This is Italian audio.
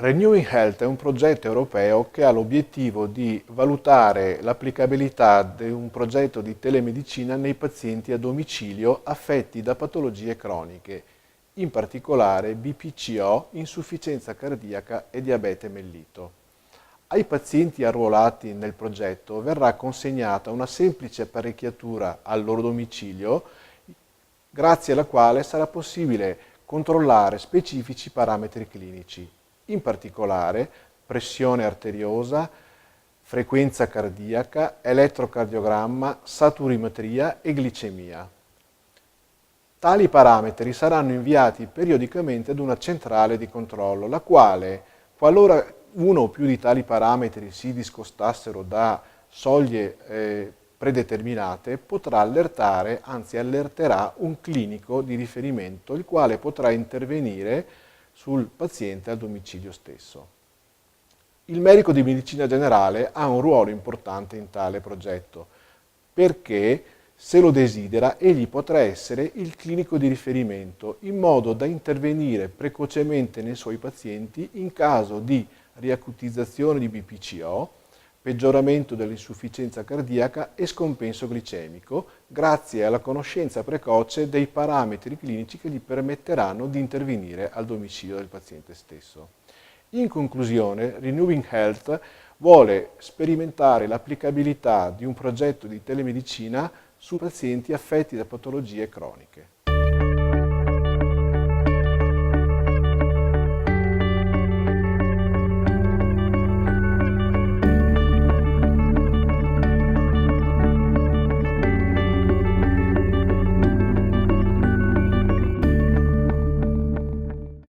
Renewing Health è un progetto europeo che ha l'obiettivo di valutare l'applicabilità di un progetto di telemedicina nei pazienti a domicilio affetti da patologie croniche, in particolare BPCO, insufficienza cardiaca e diabete mellito. Ai pazienti arruolati nel progetto verrà consegnata una semplice apparecchiatura al loro domicilio, grazie alla quale sarà possibile controllare specifici parametri clinici, in particolare pressione arteriosa, frequenza cardiaca, elettrocardiogramma, saturimetria e glicemia. Tali parametri saranno inviati periodicamente ad una centrale di controllo, la quale, qualora uno o più di tali parametri si discostassero da soglie predeterminate, potrà allertare, anzi allerterà un clinico di riferimento, il quale potrà intervenire sul paziente al domicilio stesso. Il medico di medicina generale ha un ruolo importante in tale progetto, perché, se lo desidera, egli potrà essere il clinico di riferimento, in modo da intervenire precocemente nei suoi pazienti in caso di riacutizzazione di BPCO, peggioramento dell'insufficienza cardiaca e scompenso glicemico, grazie alla conoscenza precoce dei parametri clinici che gli permetteranno di intervenire al domicilio del paziente stesso. In conclusione, Renewing Health vuole sperimentare l'applicabilità di un progetto di telemedicina su pazienti affetti da patologie croniche.